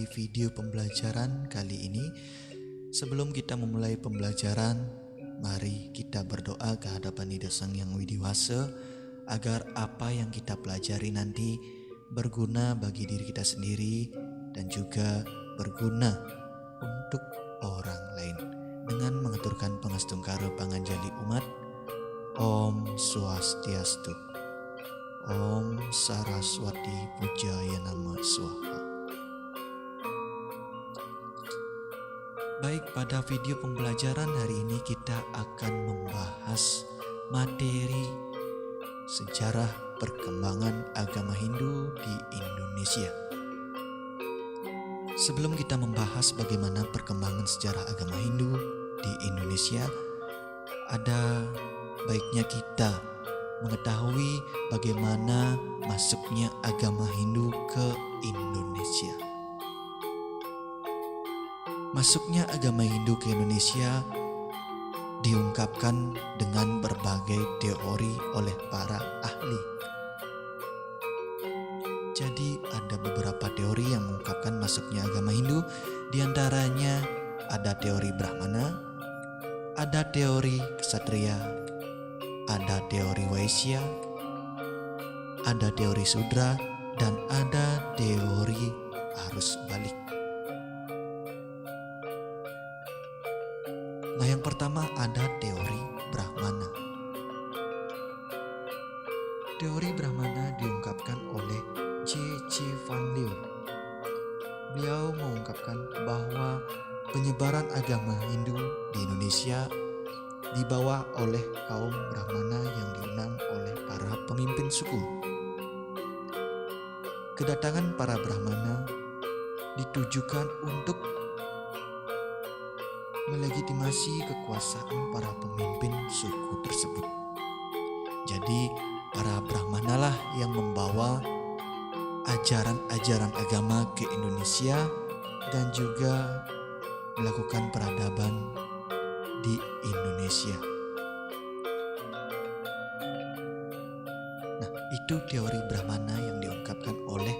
di video pembelajaran kali ini. Sebelum kita memulai pembelajaran, mari kita berdoa ke hadapan Ida Sang Yang Widiwasa agar apa yang kita pelajari nanti berguna bagi diri kita sendiri dan juga berguna untuk orang lain. Dengan mengaturkan pangastungkara panganjali umat, Om Swastiastu, Om Saraswati Pujaya Nama Swaha. Baik, pada video pembelajaran hari ini kita akan membahas materi sejarah perkembangan agama Hindu di Indonesia. Sebelum kita membahas bagaimana perkembangan sejarah agama Hindu di Indonesia, ada baiknya kita mengetahui bagaimana masuknya agama Hindu ke Indonesia. Masuknya agama Hindu ke Indonesia diungkapkan dengan berbagai teori oleh para ahli. Jadi ada beberapa teori yang mengungkapkan masuknya agama Hindu. Di antaranya ada teori Brahmana, ada teori Ksatria, ada teori Waisya, ada teori Sudra, dan ada teori arus balik. Nah, yang pertama ada teori Brahmana. Teori Brahmana diungkapkan oleh C.C. Van Leeuw. Beliau mengungkapkan bahwa penyebaran agama Hindu di Indonesia dibawa oleh kaum Brahmana yang diundang oleh para pemimpin suku. Kedatangan para Brahmana ditujukan untuk melegitimasi kekuasaan para pemimpin suku tersebut. Jadi para Brahmana lah yang membawa ajaran-ajaran agama ke Indonesia dan juga melakukan peradaban di Indonesia. Nah, itu teori Brahmana yang diungkapkan oleh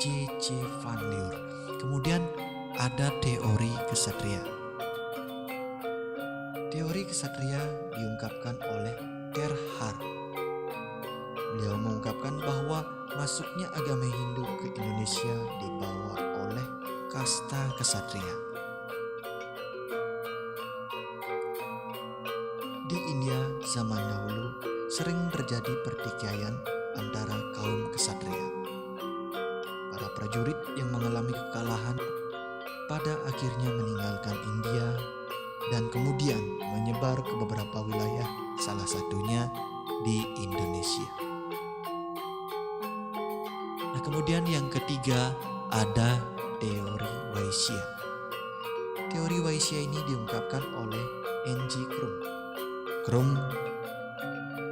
C.C. Van Leeuw. Kemudian ada teori Ksatria. Teori Ksatria diungkapkan oleh Gerhard. Beliau mengungkapkan bahwa masuknya agama Hindu ke Indonesia dibawa oleh kasta Ksatria. Di India zaman dahulu sering terjadi pertikaian antara kaum Ksatria. Para prajurit yang mengalami kekalahan pada akhirnya meninggalkan India dan kemudian menyebar ke beberapa wilayah, salah satunya di Indonesia. Nah, kemudian yang ketiga ada teori Waisya. Teori Waisya ini diungkapkan oleh N.G. Krum. Krum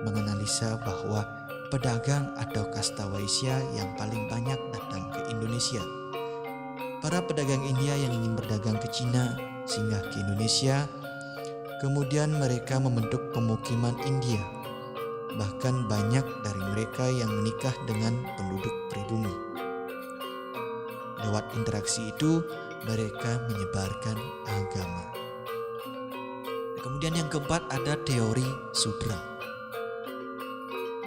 menganalisa bahwa pedagang atau kasta Waisya yang paling banyak datang ke Indonesia. Para pedagang India yang ingin berdagang ke Cina singgah ke Indonesia, kemudian mereka membentuk pemukiman India. Bahkan banyak dari mereka yang menikah dengan penduduk pribumi. Lewat interaksi itu, mereka menyebarkan agama. Kemudian yang keempat ada teori Sudra.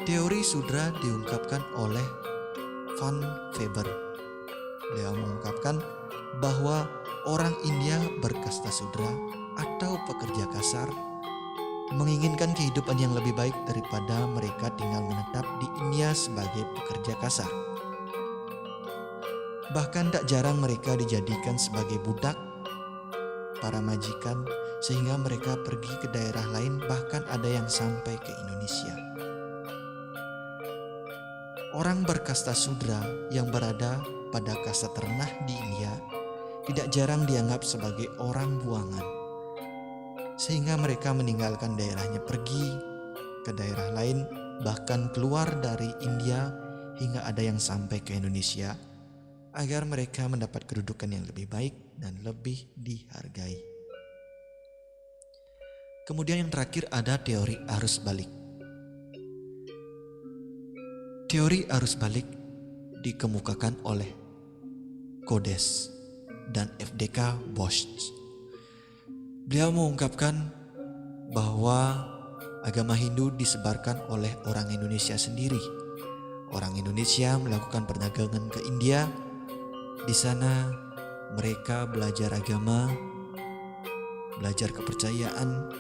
Teori Sudra diungkapkan oleh Van Weber. Beliau mengungkapkan bahwa orang India berkasta Sudra atau pekerja kasar menginginkan kehidupan yang lebih baik daripada mereka tinggal menetap di India sebagai pekerja kasar. Bahkan tak jarang mereka dijadikan sebagai budak para majikan sehingga mereka pergi ke daerah lain, bahkan ada yang sampai ke Indonesia. Orang berkasta Sudra yang berada pada kasta terendah di India tidak jarang dianggap sebagai orang buangan, sehingga mereka meninggalkan daerahnya pergi ke daerah lain, bahkan keluar dari India hingga ada yang sampai ke Indonesia agar mereka mendapat kedudukan yang lebih baik dan lebih dihargai. Kemudian yang terakhir ada teori arus balik. Teori arus balik dikemukakan oleh Codes. dan FDK Bosch. Beliau mengungkapkan bahwa agama Hindu disebarkan oleh orang Indonesia sendiri. Orang Indonesia melakukan perdagangan ke India. Di sana mereka belajar agama, belajar kepercayaan.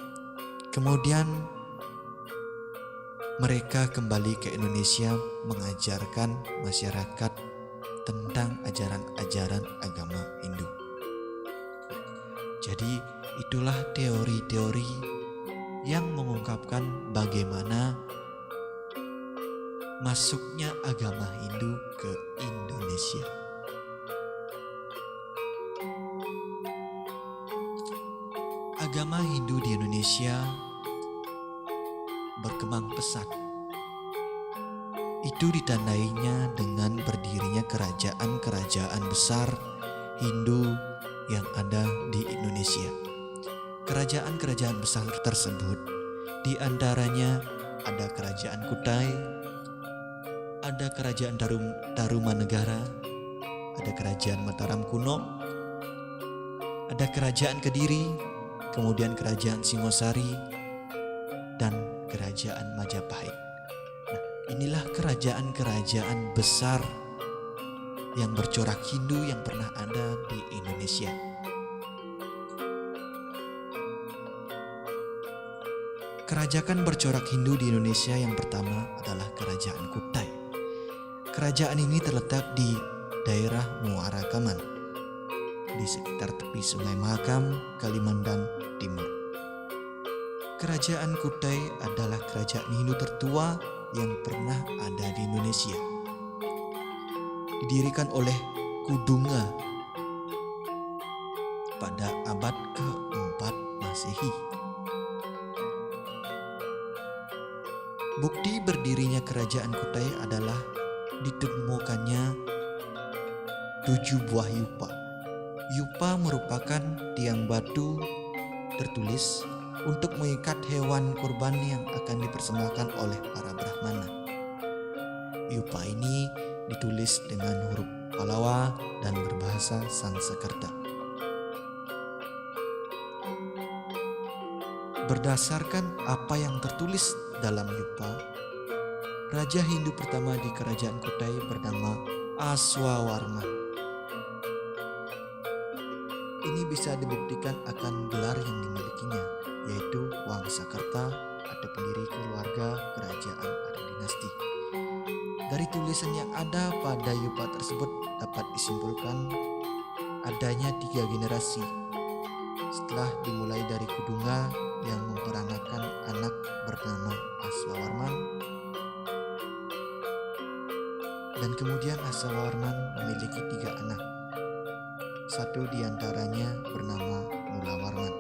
Kemudian mereka kembali ke Indonesia mengajarkan masyarakat tentang ajaran-ajaran agama Hindu. Jadi itulah teori-teori yang mengungkapkan bagaimana masuknya agama Hindu ke Indonesia. Agama Hindu di Indonesia berkembang pesat. Itu ditandainya dengan berdirinya kerajaan-kerajaan besar Hindu yang ada di Indonesia. Kerajaan-kerajaan besar tersebut di antaranya ada Kerajaan Kutai, ada Kerajaan Tarumanegara, ada Kerajaan Mataram Kuno, ada Kerajaan Kediri, kemudian Kerajaan Singosari, dan Kerajaan Majapahit. Nah, inilah kerajaan-kerajaan besar yang bercorak Hindu yang pernah ada di Indonesia. Kerajaan bercorak Hindu di Indonesia yang pertama adalah Kerajaan Kutai. Kerajaan ini terletak di daerah Muara Kaman, di sekitar tepi Sungai Mahakam, Kalimantan Timur. Kerajaan Kutai adalah kerajaan Hindu tertua yang pernah ada di Indonesia. Didirikan oleh Kudunga pada abad ke-4 Masehi. Bukti berdirinya Kerajaan Kutai adalah ditemukannya 7 buah yupa. Yupa merupakan tiang batu tertulis untuk mengikat hewan kurban yang akan dipersembahkan oleh para Brahmana. Yupa ini ditulis dengan huruf Palawa dan berbahasa Sanskerta. Berdasarkan apa yang tertulis dalam yupa, Raja Hindu pertama di Kerajaan Kutai bernama Aswawarman. Ini bisa dibuktikan akan gelar yang dimilikinya, yaitu Wangsakerta atau pendiri keluarga kerajaan atau dinasti. Dari tulisan yang ada pada yupa tersebut dapat disimpulkan adanya 3 generasi setelah dimulai dari Kudunga yang memperanakan anak bernama Aswawarman, dan kemudian Aswawarman memiliki 3 anak. Satu diantaranya bernama Mulawarman.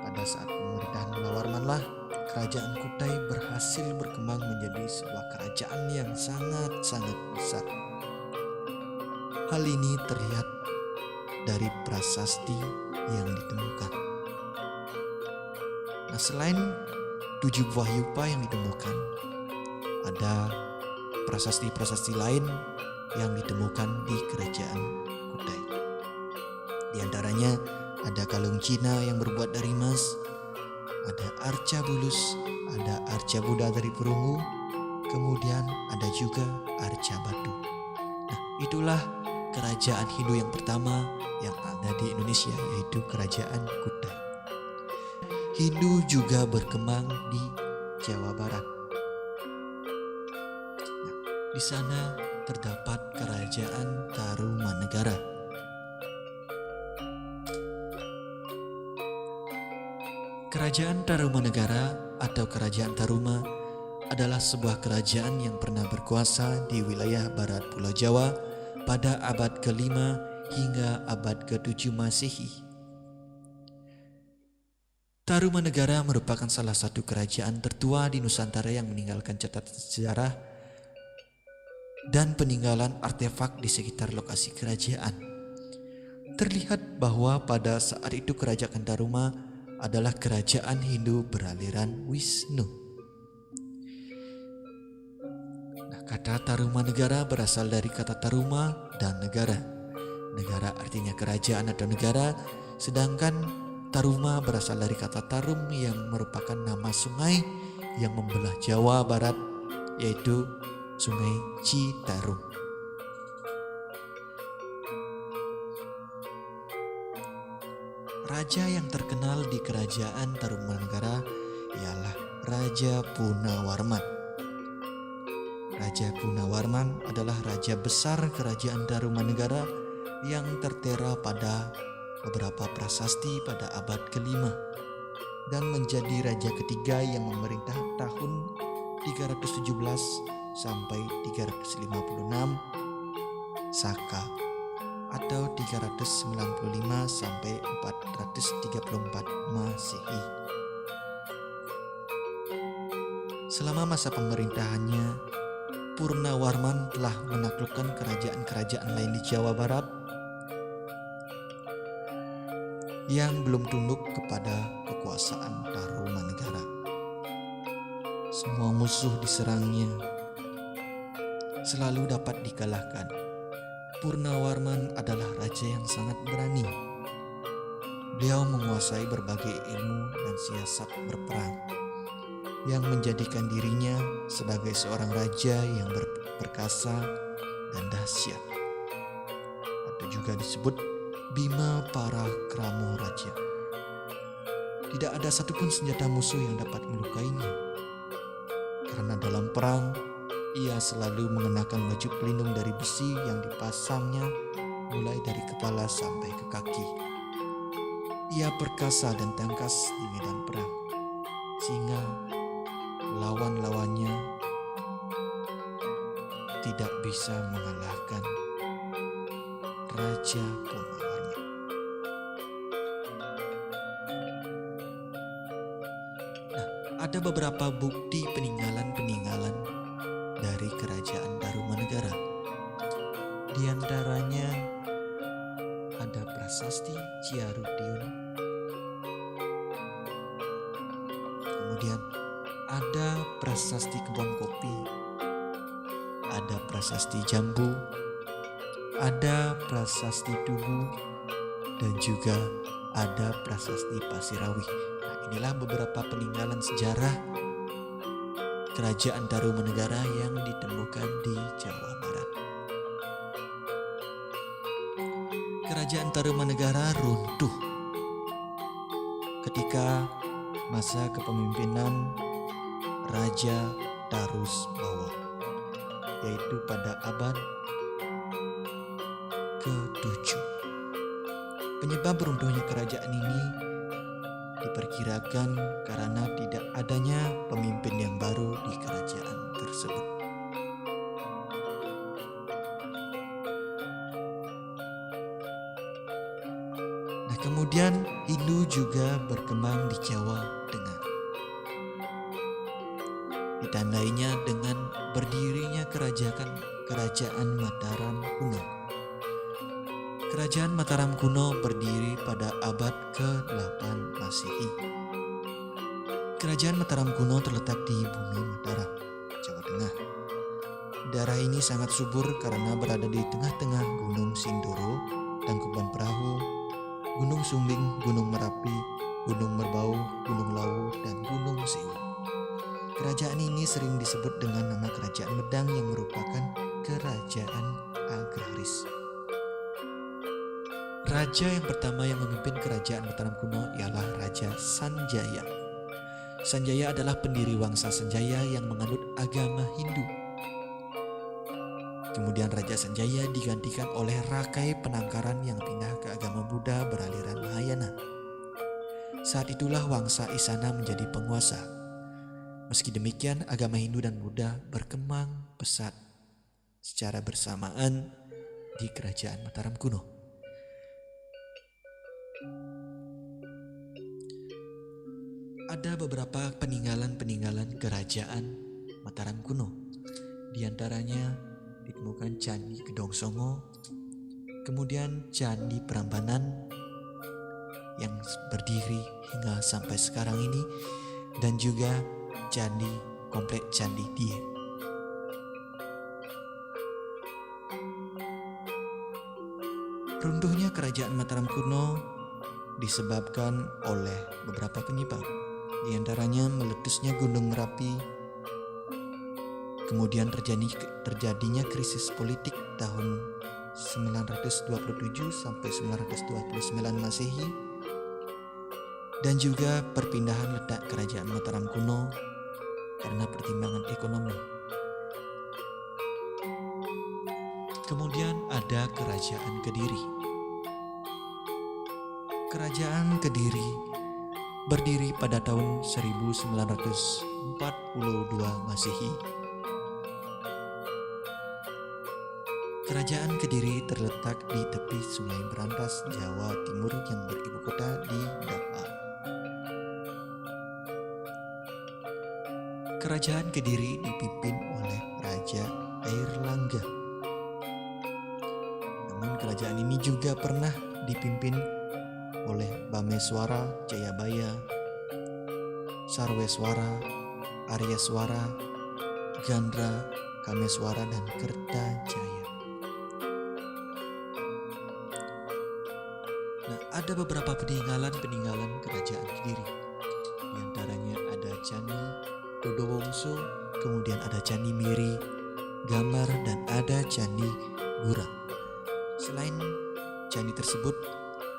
Pada saat pemerintahan Mulawarmanlah Kerajaan Kutai berhasil berkembang menjadi sebuah kerajaan yang sangat-sangat besar. Hal ini terlihat dari prasasti yang ditemukan. Nah, selain 7 buah yupa yang ditemukan, ada prasasti-prasasti lain yang ditemukan di Kerajaan Kutai. Di antaranya ada kalung Cina yang berbuat dari emas, ada arca bulus, ada arca Buddha dari perunggu, kemudian ada juga arca batu. Nah, itulah kerajaan Hindu yang pertama yang ada di Indonesia, yaitu Kerajaan Kutai. Hindu juga berkembang di Jawa Barat. Nah, di sana terdapat Kerajaan Tarumanegara. Kerajaan Tarumanegara atau Kerajaan Taruma adalah sebuah kerajaan yang pernah berkuasa di wilayah barat Pulau Jawa pada abad ke-5 hingga abad ke-7 Masehi. Tarumanegara merupakan salah satu kerajaan tertua di Nusantara yang meninggalkan catatan sejarah dan peninggalan artefak di sekitar lokasi kerajaan. Terlihat bahwa pada saat itu Kerajaan Taruma adalah kerajaan Hindu beraliran Wisnu. Nah, kata Tarumanegara berasal dari kata Taruma dan negara. negara artinya kerajaan atau negara, sedangkan Taruma berasal dari kata Tarum yang merupakan nama sungai yang membelah Jawa Barat, yaitu Sungai Citarum. Raja yang terkenal di kerajaan Tarumanegara ialah Raja Punawarman. Raja Punawarman adalah raja besar kerajaan Tarumanegara yang tertera pada beberapa prasasti pada abad ke-5 dan menjadi raja ketiga yang memerintah tahun 317 sampai 356 Saka atau 395 sampai 434 Masehi. Selama masa pemerintahannya, Purnawarman telah menaklukkan kerajaan-kerajaan lain di Jawa Barat yang belum tunduk kepada kekuasaan Tarumanegara. Semua musuh diserangnya selalu dapat dikalahkan. Purnawarman adalah raja yang sangat berani. Beliau menguasai berbagai ilmu dan siasat berperang yang menjadikan dirinya sebagai seorang raja yang berperkasa dan dahsyat, atau juga disebut Bima Parakramo Raja. Tidak ada satupun senjata musuh yang dapat melukainya, karena dalam perang ia selalu mengenakan baju pelindung dari besi yang dipasangnya mulai dari kepala sampai ke kaki. Ia perkasa dan tangkas di medan perang, sehingga lawan-lawannya tidak bisa mengalahkan Raja Punawarman. Ada beberapa bukti peninggalan-peninggalan dari kerajaan Tarumanegara. Di antaranya ada prasasti Ciarudiun. Kemudian ada prasasti kebun kopi. Ada prasasti jambu. Ada prasasti Tugu dan juga ada prasasti Pasirawi. Nah, inilah beberapa peninggalan sejarah kerajaan Tarumanegara yang ditemukan di Jawa Barat. Kerajaan Tarumanegara runtuh ketika masa kepemimpinan Raja Tarusbawa, yaitu pada abad ke-7. Penyebab runtuhnya kerajaan ini diperkirakan karena tidak adanya pemimpin yang baru di kerajaan tersebut. Nah, kemudian Hindu juga berkembang di Jawa Tengah. Ditandainya dengan berdirinya kerajaan Mataram kuno. Kerajaan Mataram kuno berdiri pada abad ke-8 Masehi. Kerajaan Mataram kuno terletak di bumi Mataram, Jawa Tengah. Daerah ini sangat subur karena berada di tengah-tengah Gunung Sindoro, Tangkuban Perahu, Gunung Sumbing, Gunung Merapi, Gunung Merbau, Gunung Lawu, dan Gunung Sewu. Kerajaan ini sering disebut dengan nama Kerajaan Medang yang merupakan kerajaan agraris. Raja yang pertama yang memimpin kerajaan Mataram kuno ialah Raja Sanjaya. Sanjaya adalah pendiri Wangsa Sanjaya yang menganut agama Hindu. Kemudian Raja Sanjaya digantikan oleh Rakai Penangkaran yang pindah ke agama Buddha beraliran Mahayana. Saat itulah Wangsa Isana menjadi penguasa. Meski demikian, agama Hindu dan Buddha berkembang pesat secara bersamaan di kerajaan Mataram kuno. Ada beberapa peninggalan-peninggalan kerajaan Mataram kuno. Di antaranya ditemukan Candi Gedong Songo, kemudian Candi Prambanan yang berdiri hingga sampai sekarang ini, dan juga komplek Candi Die. Runtuhnya kerajaan Mataram kuno disebabkan oleh beberapa penyebab, di antaranya meletusnya Gunung Merapi, kemudian terjadinya krisis politik tahun 927 sampai 929 Masehi, dan juga perpindahan letak kerajaan Mataram kuno karena pertimbangan ekonomi. Kemudian ada Kerajaan Kediri. Kerajaan Kediri berdiri pada tahun 1942 Masehi. Kerajaan Kediri terletak di tepi Sungai Berantas, Jawa Timur yang beribu kota di Dakar. Kerajaan Kediri dipimpin oleh Raja Airlangga. Namun kerajaan ini juga pernah dipimpin oleh Bameswara, Jayabaya, Sarweswara, Aryaswara, Gandra, Kameswara, dan Kertajaya. Nah, ada beberapa peninggalan kerajaan Kediri. Di antaranya ada Candi Dodowongso, kemudian ada Candi Miri, Gambar, dan ada Candi Gura. Selain candi tersebut,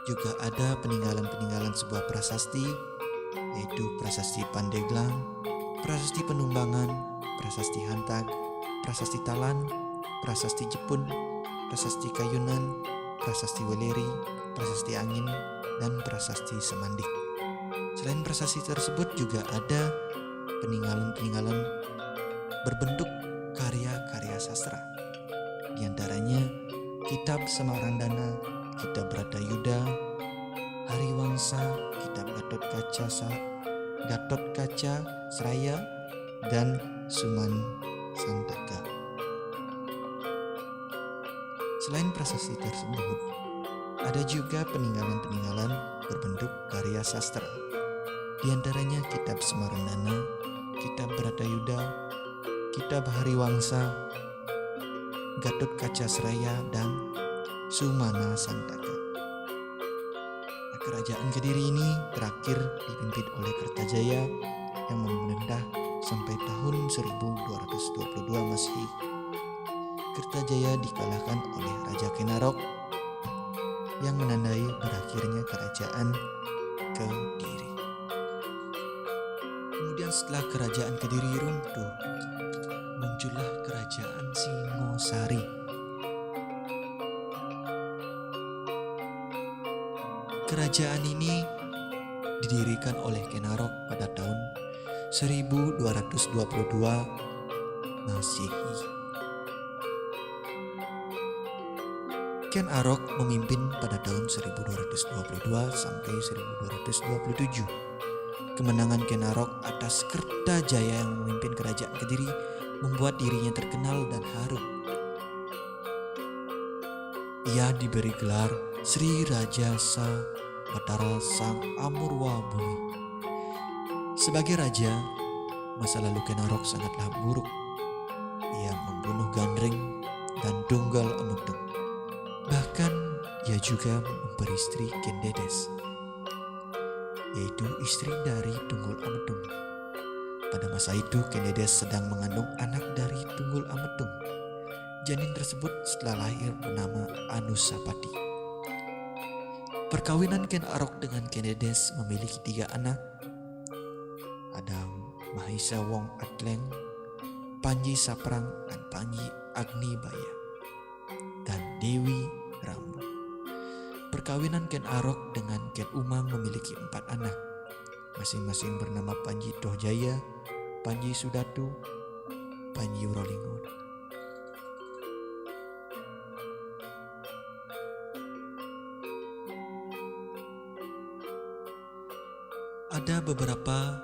juga ada peninggalan sebuah prasasti, yaitu Prasasti Pandeglang, Prasasti Penumbangan, Prasasti Hantag, Prasasti Talan, Prasasti Jepun, Prasasti Kayunan, Prasasti Weleri, Prasasti Angin, dan Prasasti Semandik. Selain prasasti tersebut juga ada peninggalan berbentuk karya-karya sastra. Di antaranya Kitab Samarandana, Kitab Bratayuda, Hariwangsa, Kitab Gatot Kaca Seraya, dan Suman Santaka. Selain prasasti tersebut, ada juga peninggalan berbentuk karya sastra. Di antaranya Kitab Samarandana, Kitab Bratayuda, Kitab Hariwangsa, Gatot Kaca Seraya, dan Sumana Santaka. Nah, kerajaan Kediri ini terakhir dipimpin oleh Kertajaya yang memerintah sampai tahun 1222 Masehi. Kertajaya dikalahkan oleh Raja Kenarok yang menandai berakhirnya kerajaan Kediri. Kemudian setelah kerajaan Kediri runtuh, muncullah kerajaan Singosari. Kerajaan ini didirikan oleh Kenarok pada tahun 1222 Masehi. Ken Arok memimpin pada tahun 1222 sampai 1227. Kemenangan Ken Arok atas Kertajaya yang memimpin kerajaan Kediri membuat dirinya terkenal dan harum. Ia diberi gelar Sri Raja Sa Batara Sang Amurwa Bumi. Sebagai raja, masa lalu Ken Arok sangatlah buruk. Ia membunuh Gandring dan Dunggal Ametung. Bahkan ia juga memperistri Kendedes, yaitu istri dari Tunggul Ametung. Pada masa itu Kendedes sedang mengandung anak dari Tunggul Ametung. Janin tersebut setelah lahir bernama Anusapati. Perkawinan Ken Arok dengan Kendedes memiliki 3 anak. Ada Mahisa Wong Atleng, Panji Saprang, dan Panji Agnibaya, dan Dewi Rambu. Perkawinan Ken Arok dengan Ken Umang memiliki 4 anak, masing-masing bernama Panji Tohjaya, Panji Sudatu, Panji Wrolingon. Ada beberapa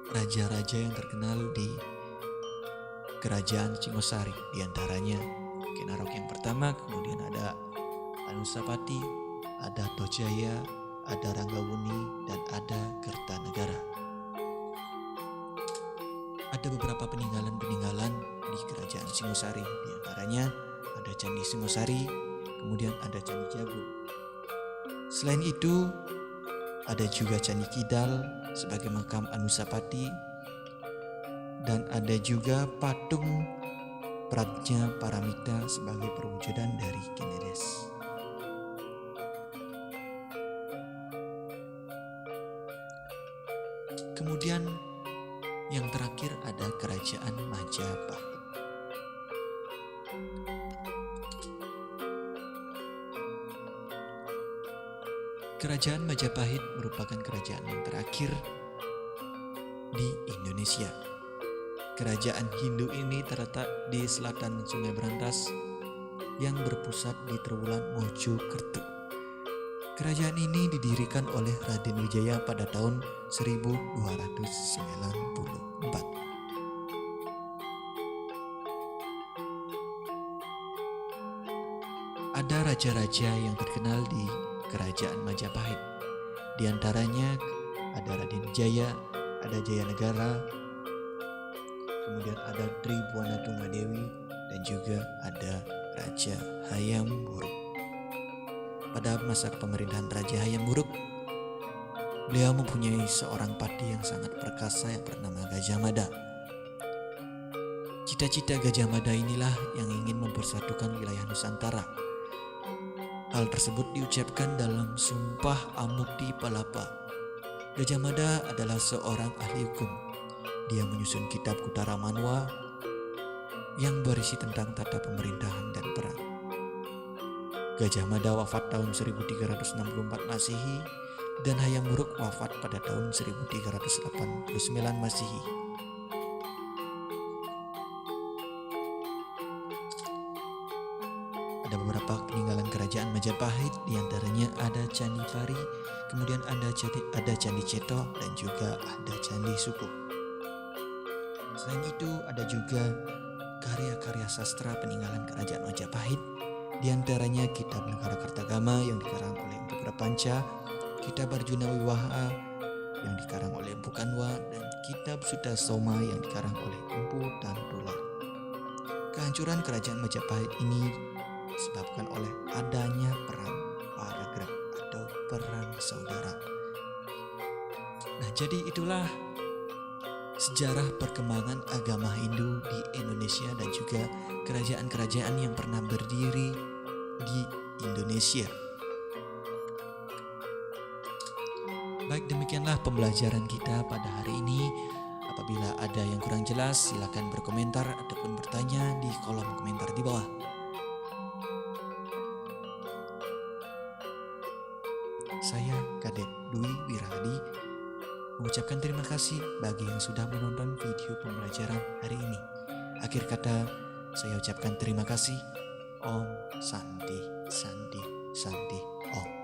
raja-raja yang terkenal di kerajaan Singosari, di antaranya Ken Arok yang pertama, kemudian ada Anusapati, ada Tohjaya, ada Ranggawuni, dan ada Kertanegara. Ada beberapa peninggalan di kerajaan Singosari, di antaranya ada Candi Singosari, kemudian ada Candi Jago. Selain itu, ada juga Candi Kidal sebagai makam Anusapati, dan ada juga patung Pratnya Paramita sebagai perwujudan dari Kenides. Kemudian yang terakhir ada Kerajaan Majapahit. Kerajaan Majapahit merupakan kerajaan yang terakhir di Indonesia. Kerajaan Hindu ini terletak di selatan Sungai Berantas yang berpusat di Trowulan Mojokerto. Kerajaan ini didirikan oleh Raden Wijaya pada tahun 1294. Ada raja-raja yang terkenal di Kerajaan Majapahit. Di antaranya ada Raden Wijaya, ada Jayanegara, kemudian ada Tribhuwana Tunggadewi, dan juga ada Raja Hayam Wuruk. Pada masa pemerintahan Raja Hayam Wuruk, beliau mempunyai seorang pati yang sangat perkasa yang bernama Gajah Mada. Cita-cita Gajah Mada inilah yang ingin mempersatukan wilayah Nusantara. Hal tersebut diucapkan dalam Sumpah Amukti Palapa. Gajah Mada adalah seorang ahli hukum. Dia menyusun kitab Kutara Manwa yang berisi tentang tata pemerintahan dan perang. Gajah Mada wafat tahun 1364 Masehi dan Hayam Wuruk wafat pada tahun 1389 Masehi. Ada beberapa peninggalan kerajaan Majapahit, diantaranya ada Candi Pari, kemudian ada Candi Ceto, dan juga ada Candi Sukup. Selain itu ada juga karya-karya sastra peninggalan kerajaan Majapahit, diantaranya Kitab Negara Kertagama yang dikarang oleh Empu Prapanca, Kitab Arjuna Wiwaha yang dikarang oleh Empu Kanwa, dan Kitab Sutasoma yang dikarang oleh Empu Tantular. Kehancuran kerajaan Majapahit ini disebabkan oleh adanya perang paragraf atau perang saudara. Nah, jadi itulah sejarah perkembangan agama Hindu di Indonesia dan juga kerajaan-kerajaan yang pernah berdiri di Indonesia. Baik, demikianlah pembelajaran kita pada hari ini. Apabila ada yang kurang jelas, silakan berkomentar ataupun bertanya di kolom komentar di bawah. Saya Kadek Dwi Wirahadi mengucapkan terima kasih bagi yang sudah menonton video pembelajaran hari ini. Akhir kata, saya ucapkan terima kasih. Om Santi Santi Santi Om.